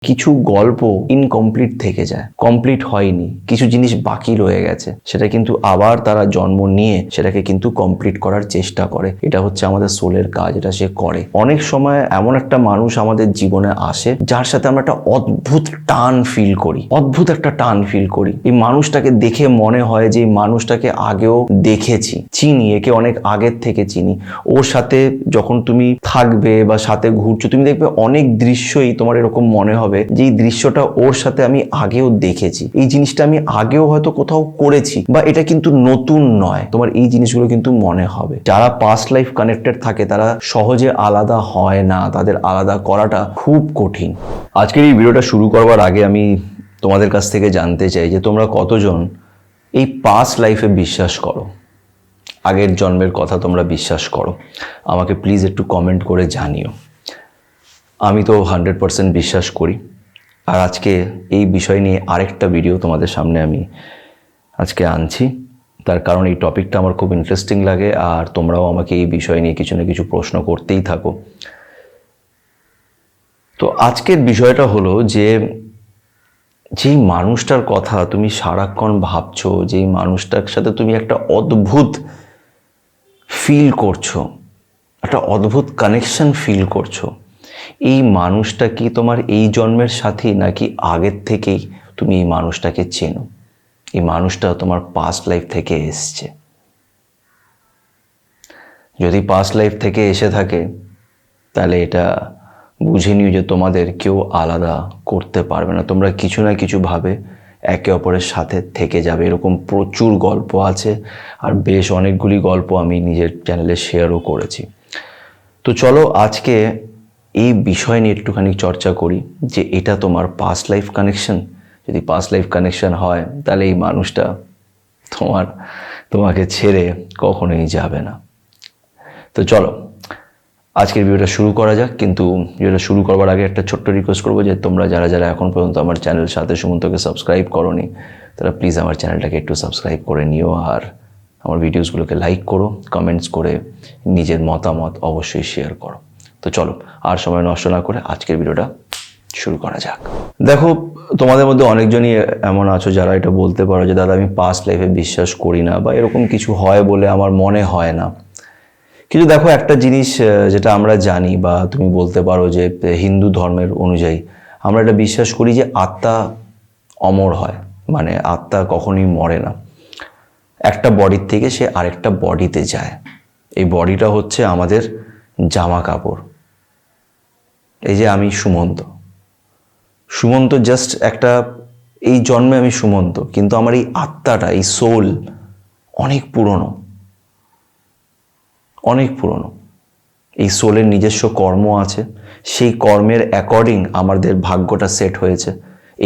কিছু গল্প ইনকমপ্লিট থেকে যায়, কমপ্লিট হয়নি, কিছু জিনিস বাকি রয়ে গেছে, সেটা কিন্তু আবার তারা জন্ম নিয়ে সেটাকে কিন্তু কমপ্লিট করার চেষ্টা করে। এটা হচ্ছে আমাদের সোলের কাজ, এটা সে করে। অনেক সময় এমন একটা মানুষ আমাদের জীবনে আসে যার সাথে আমরা একটা অদ্ভুত টান ফিল করি, অদ্ভুত একটা টান ফিল করি। এই মানুষটাকে দেখে মনে হয় যে এই মানুষটাকে আগেও দেখেছি, চিনি, একে অনেক আগের থেকে চিনি। ওর সাথে যখন তুমি থাকবে বা সাথে ঘুরছো, তুমি দেখবে অনেক দৃশ্যই তোমার এরকম মনে হবে যে এই দৃশ্যটা ওর সাথে আমি আগেও দেখেছি, এই জিনিসটা আমি আগেও হয়তো কোথাও করেছি, বা এটা কিন্তু নতুন নয়। তোমার এই জিনিসগুলো কিন্তু মনে হবে। যারা পাস্ট লাইফ কানেক্টেড থাকে তারা সহজে আলাদা হয় না, তাদের আলাদা করাটা খুব কঠিন। আজকের এই ভিডিওটা শুরু করবার আগে আমি তোমাদের কাছ থেকে জানতে চাই যে তোমরা কতজন এই পাস্ট লাইফে বিশ্বাস করো, আগের জন্মের কথা তোমরা বিশ্বাস করো। আমাকে প্লিজ একটু কমেন্ট করে জানিও। আমি তো 100% বিশ্বাস করি। আর আজকে এই বিষয় নিয়ে আরেকটা ভিডিও তোমাদের সামনে আমি আজকে আনছি, তার কারণ এই টপিকটা আমার খুব ইন্টারেস্টিং লাগে, আর তোমরাও আমাকে এই বিষয় নিয়ে কিছু না কিছু প্রশ্ন করতেই থাকো। তো আজকের বিষয়টা হলো যে যেই মানুষটার কথা তুমি সারাক্ষণ ভাবছো, যেই মানুষটার সাথে তুমি একটা অদ্ভুত ফিল করছো, একটা অদ্ভুত কানেকশন ফিল করছো, এই মানুষটা কি তোমার এই জন্মের সাথী, নাকি আগের থেকেই তুমি এই মানুষটাকে চেনো, এই মানুষটা তোমার পাস্ট লাইফ থেকে এসছে? যদি পাস্ট লাইফ থেকে এসে থাকে তাহলে এটা বুঝে নিও যে তোমাদের কেউ আলাদা করতে পারবে না। তোমরা কিছু না কিছু ভাবে একে অপরের সাথে থেকে যাবে। এরকম প্রচুর গল্প আছে, আর বেশ অনেকগুলি গল্প আমি নিজের চ্যানেলে শেয়ারও করেছি। তো চলো আজকে এই বিষয় নিয়ে একটুখানি চর্চা করি যে এটা তোমার পাস্ট লাইফ কানেকশন। যদি পাস্ট লাইফ কানেকশন হয় তাহলে এই মানুষটা তোমাকে ছেড়ে কখনোই যাবে না। তো চলো আজকের ভিডিওটা শুরু করা যাক। কিন্তু ভিডিওটা শুরু করবার আগে একটা ছোট্ট রিকোয়েস্ট করবো যে তোমরা যারা যারা এখন পর্যন্ত আমার চ্যানেল সাথে সুমন্তকে সাবস্ক্রাইব করোনি, তারা প্লিজ আমার চ্যানেলটাকে একটু সাবস্ক্রাইব করে নিও, আর আমার ভিডিওসগুলোকে লাইক করো, কমেন্টস করে নিজের মতামত অবশ্যই শেয়ার করো। তো চলো আর সময় নষ্ট না করে আজকের ভিডিওটা শুরু করা যাক। দেখো, তোমাদের মধ্যে অনেকজনই এমন আছো যারা এটা বলতে পারো যে দাদা আমি পাস্ট লাইফে বিশ্বাস করি না, বা এরকম কিছু হয় বলে আমার মনে হয় না। কিন্তু দেখো, একটা জিনিস যেটা আমরা জানি, বা তুমি বলতে পারো যে হিন্দু ধর্মের অনুযায়ী আমরা এটা বিশ্বাস করি যে আত্মা অমর হয়, মানে আত্মা কখনোই মরে না। একটা বডির থেকে সে আরেকটা বডিতে যায়। এই বডিটা হচ্ছে আমাদের জামা কাপড়। এই যে আমি সুমন্ত জাস্ট একটা, এই জন্মে আমি সুমন্ত, কিন্তু আমার এই আত্মাটা, এই সোল অনেক পুরনো, অনেক পুরনো। এই সোলের নিজস্ব কর্ম আছে, সেই কর্মের অ্যাকর্ডিং আমাদের ভাগ্যটা সেট হয়েছে।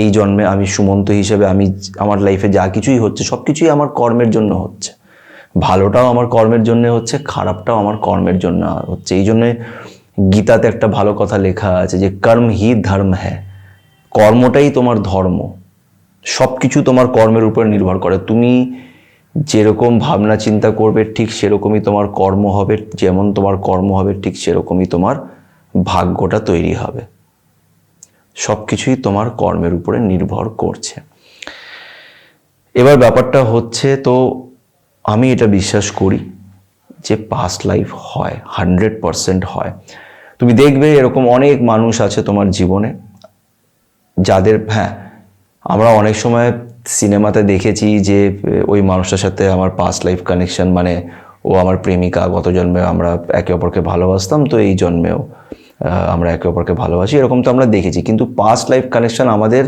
এই জন্মে আমি সুমন্ত হিসেবে আমি আমার লাইফে যা কিছুই হচ্ছে সব কিছুই আমার কর্মের জন্য হচ্ছে। ভালোটাও আমার কর্মের জন্য হচ্ছে, খারাপটাও আমার কর্মের জন্য হচ্ছে। এই জন্যে গীতাতে একটা ভালো কথা লেখা আছে যে কর্ম হি ধর্ম হ্যায়, কর্মটাই তোমার ধর্ম। সব কিছু তোমার কর্মের উপর নির্ভর করে। তুমি যেরকম ভাবনা চিন্তা করবে ঠিক সেরকমই তোমার কর্ম হবে, যেমন তোমার কর্ম হবে ঠিক সেরকমই তোমার ভাগ্যটা তৈরি হবে। সব কিছুই তোমার কর্মের উপরে নির্ভর করছে। এবার ব্যাপারটা হচ্ছে, তো আমি এটা বিশ্বাস করি যে পাস্ট লাইফ হয়, 100% হয়। তুমি দেখবে এরকম অনেক মানুষ আছে তোমার জীবনে যাদের, হ্যাঁ, আমরা অনেক সময় সিনেমাতে দেখেছি যে ওই মানুষটার সাথে আমার পাস্ট লাইফ কানেকশন, মানে ও আমার প্রেমিকা, গত জন্মে আমরা একে অপরকে ভালোবাসতাম, তো এই জন্মেও আমরা একে অপরকে ভালোবাসি, এরকম তো আমরা দেখেছি। কিন্তু পাস্ট লাইফ কানেকশন আমাদের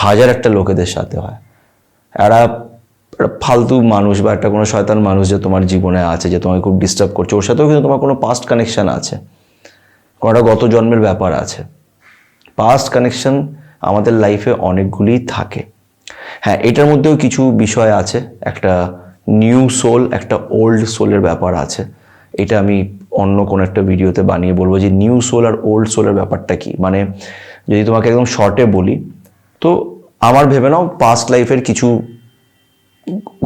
হাজার একটা লোকেদের সাথে হয়। এরা ফালতু মানুষ বা একটা কোনো শয়তান মানুষ যে তোমার জীবনে আছে, যে তোমাকে খুব ডিস্টার্ব করছে, ওর সাথেও কিন্তু তোমার কোনো পাস্ট কানেকশন আছে, কোনো গত জন্মের ব্যাপার আছে। পাস্ট কানেকশন আমাদের লাইফে অনেকগুলি থাকে। হ্যাঁ, এটার মধ্যেও কিছু বিষয় আছে, একটা নিউ সোল, একটা ওল্ড সোলের ব্যাপার আছে। এটা আমি অন্য কোনো একটা ভিডিওতে বানিয়ে বলবো যে নিউ সোল আর ওল্ড সোলের ব্যাপারটা কি। মানে যদি তোমাকে একদম শর্টে বলি, তো আমার ভেবে নাও পাস্ট লাইফের কিছু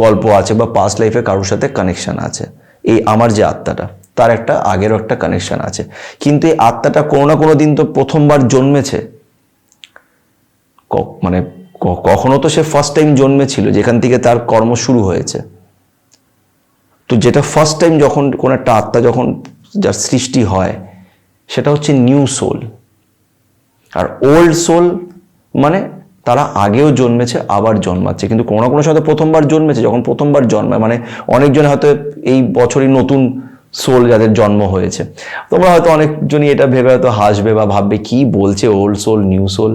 গল্প আছে, বা পাস্ট লাইফে কারোর সাথে কানেকশন আছে। এই আমার যে আত্মাটা, তার একটা আগেরও একটা কানেকশন আছে, কিন্তু এই আত্মাটা কোনো না কোনো দিন তো প্রথমবার জন্মেছে। মানে কখনো তো সে ফার্স্ট টাইম জন্মেছিল যেখান থেকে তার কর্ম শুরু হয়েছে। তো যেটা ফার্স্ট টাইম যখন কোনো একটা আত্মা যখন যার সৃষ্টি হয় সেটা হচ্ছে নিউ সোল। আর ওল্ড সোল মানে তারা আগেও জন্মেছে আবার জন্মাচ্ছে, কিন্তু কোনো না কোনো সময় প্রথমবার জন্মেছে, যখন প্রথমবার জন্মায় মানে অনেকজন হয়তো এই বছরই নতুন সোল যাদের জন্ম হয়েছে। তোমরা হয়তো অনেকজনই এটা ভেবে হয়তো হাসবে বা ভাববে কি বলছে ওল্ড সোল নিউ সোল,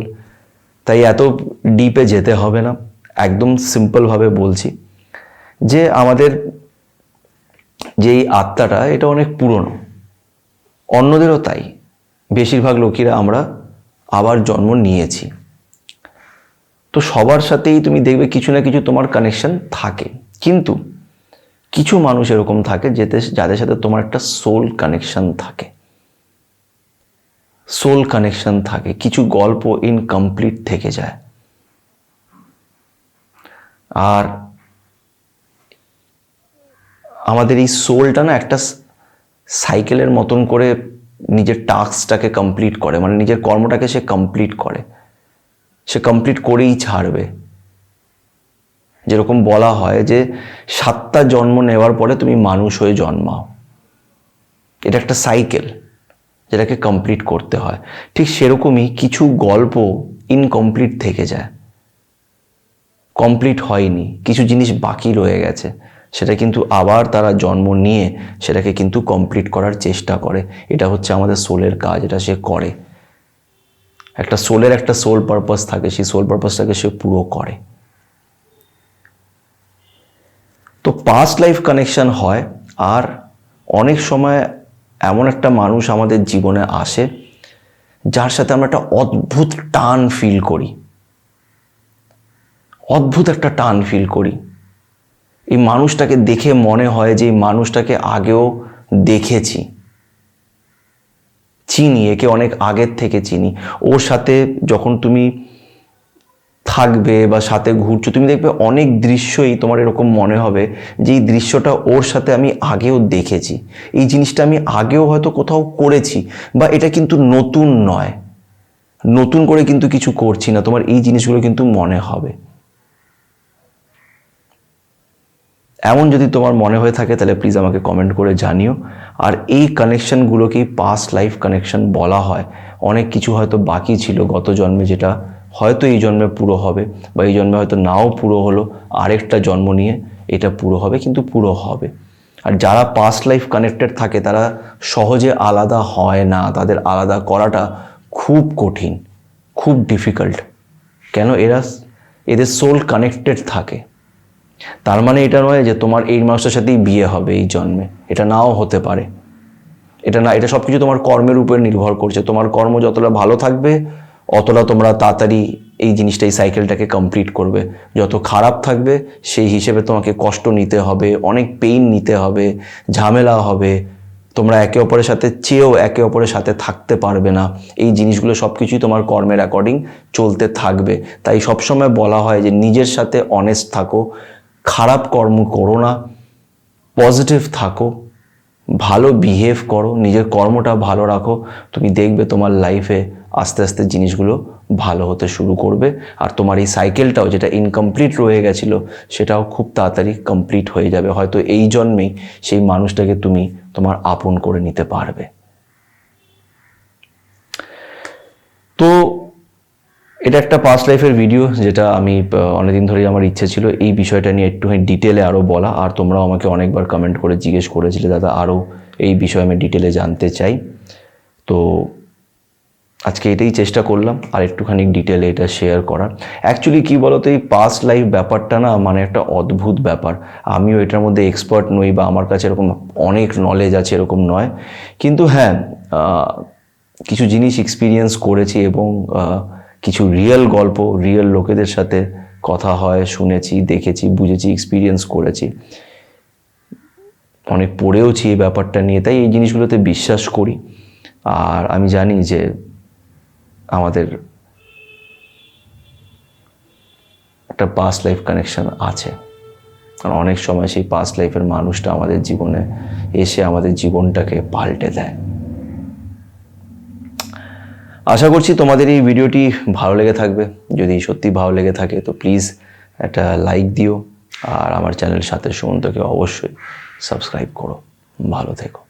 তাই এত ডিপে যেতে হবে না, একদম সিম্পলভাবে বলছি যে আমাদের যেই আত্মাটা এটা অনেক পুরনো, অন্যদেরও তাই, বেশিরভাগ লোকেরা আমরা আবার জন্ম নিয়েছি। তো সবার সাথেই তুমি দেখবে কিছু না কিছু তোমার কানেকশন থাকে, কিন্তু কিছু মানুষ এরকম থাকে যাদের সাথে তোমার একটা সোল কানেকশন থাকে, সোল কানেকশন থাকে, কিছু গল্প ইনকমপ্লিট থেকে যায়। আর আমাদের এই সোলটা না একটা সাইকেলের মতন করে নিজের টাস্কটাকে কমপ্লিট করে, মানে নিজের কর্মটাকে সে কমপ্লিট করে, সে কমপ্লিট করেই ছাড়বে। যেরকম বলা হয় যে 7টা জন্ম নেওয়ার পরে তুমি মানুষ হয়ে জন্মাও, এটা একটা সাইকেল যেটাকে কমপ্লিট করতে হয়। ঠিক সেরকমই কিছু গল্প ইনকমপ্লিট থেকে যায়, কমপ্লিট হয়নি, কিছু জিনিস বাকি রয়ে গেছে, সেটা কিন্তু আবার তারা জন্ম নিয়ে সেটাকে কিন্তু কমপ্লিট করার চেষ্টা করে। এটা হচ্ছে আমাদের সোলের কাজ, এটা সে করে। একটা সোলের একটা সোল পারপাস থাকে, সেই সোল পারপাসটাকে সে পুরো করে। তো পাস্ট লাইফ কানেকশন হয়। আর অনেক সময় এমন একটা মানুষ আমাদের জীবনে আসে যার সাথে আমরা একটা অদ্ভুত টান ফিল করি, অদ্ভুত একটা টান ফিল করি। এই মানুষটাকে দেখে মনে হয় যে এই মানুষটাকে আগেও দেখেছি, চিনি, একে অনেক আগের থেকে চিনি। ওর সাথে যখন তুমি থাকবে বা সাথে ঘুরছো, তুমি দেখবে অনেক দৃশ্যই তোমার এরকম মনে হবে যে এই দৃশ্যটা ওর সাথে আমি আগেও দেখেছি, এই জিনিসটা আমি আগেও হয়তো কোথাও করেছি, বা এটা কিন্তু নতুন নয়, নতুন করে কিন্তু কিছু করছি না, তোমার এই জিনিসগুলো কিন্তু মনে হবে। এমন যদি তোমার মনে হয়ে থাকে তাহলে প্লিজ আমাকে কমেন্ট করে জানিও। আর এই কানেকশনগুলোকেই পাস্ট লাইফ কানেকশন বলা হয়। অনেক কিছু হয়তো বাকি ছিল গত জন্মে, যেটা হয়তো এই জন্মে পুরো হবে, বা এই জন্মে হয়তো নাও পুরো হলো, আরেকটা জন্ম নিয়ে এটা পুরো হবে, কিন্তু পুরো হবে। আর যারা পাস্ট লাইফ কানেক্টেড থাকে তারা সহজে আলাদা হয় না, তাদের আলাদা করাটা খুব কঠিন, খুব ডিফিকাল্ট। কেন? এদের সোল কানেক্টেড থাকে। তার মানে এটা নয় যে তোমার এই মানুষটার সাথেই বিয়ে হবে এই জন্মে, এটা নাও হতে পারে। এটা সব কিছু তোমার কর্মের উপর নির্ভর করছে। তোমার কর্ম যতটা ভালো থাকবে অতটা তোমরা তাড়াতাড়ি এই জিনিসটা, এই সাইকেলটাকে কমপ্লিট করবে। যত খারাপ থাকবে সেই হিসেবে তোমাকে কষ্ট নিতে হবে, অনেক পেইন নিতে হবে, ঝামেলা হবে, তোমরা একে অপরের সাথে চেয়েও একে অপরের সাথে থাকতে পারবে না। এই জিনিসগুলো সব কিছুই তোমার কর্মের অ্যাকর্ডিং চলতে থাকবে। তাই সবসময় বলা হয় যে নিজের সাথে অনেস্ট থাকো, খারাপ কর্ম করো না, পজিটিভ থাকো, ভালো বিহেভ করো, নিজের কর্মটা ভালো রাখো, তুমি দেখবে তোমার লাইফে আস্তে আস্তে জিনিসগুলো ভালো হতে শুরু করবে। আর তোমার এই সাইকেলটাও যেটা ইনকমপ্লিট রয়ে গেছিলো সেটাও খুব তাড়াতাড়ি কমপ্লিট হয়ে যাবে। হয়তো এই জন্মেই সেই মানুষটাকে তুমি তোমার আপন করে নিতে পারবে। তো এটা একটা পাস্ট লাইফের ভিডিও, যেটা আমি অনেকদিন ধরেই আমার ইচ্ছে ছিল এই বিষয়টা নিয়ে একটুখানি ডিটেলে আরও বলা। আর তোমরাও আমাকে অনেকবার কমেন্ট করে জিজ্ঞেস করেছিলে দাদা আরও এই বিষয়ে আমি ডিটেলে জানতে চাই। তো আজকে এটাই চেষ্টা করলাম আর একটুখানি ডিটেলে এটা শেয়ার করার। অ্যাকচুয়ালি কী বলতো, এই পাস্ট লাইফ ব্যাপারটা না মানে একটা অদ্ভুত ব্যাপার। আমিও এটার মধ্যে এক্সপার্ট নই বা আমার কাছে এরকম অনেক নলেজ আছে এরকম নয়, কিন্তু হ্যাঁ কিছু জিনিস এক্সপিরিয়েন্স করেছি এবং কিছু রিয়েল গল্প, রিয়েল লোকেদের সাথে কথা হয়, শুনেছি, দেখেছি, বুঝেছি, এক্সপিরিয়েন্স করেছি, অনেক পড়েওছি এই ব্যাপারটা নিয়ে। তাই এই জিনিসগুলোতে বিশ্বাস করি। আর আমি জানি যে আমাদের একটা পাস্ট লাইফ কানেকশন আছে, কারণ অনেক সময় সেই পাস্ট লাইফের মানুষটা আমাদের জীবনে এসে আমাদের জীবনটাকে পাল্টে দেয়। আশা করছি তোমাদের এই ভিডিওটি ভালো লেগে থাকবে। যদি সত্যি ভালো লেগে থাকে তো প্লিজ একটা লাইক দিও, আর আমার চ্যানেল সাথে সুমন্তকে অবশ্যই সাবস্ক্রাইব করো। ভালো থেকো।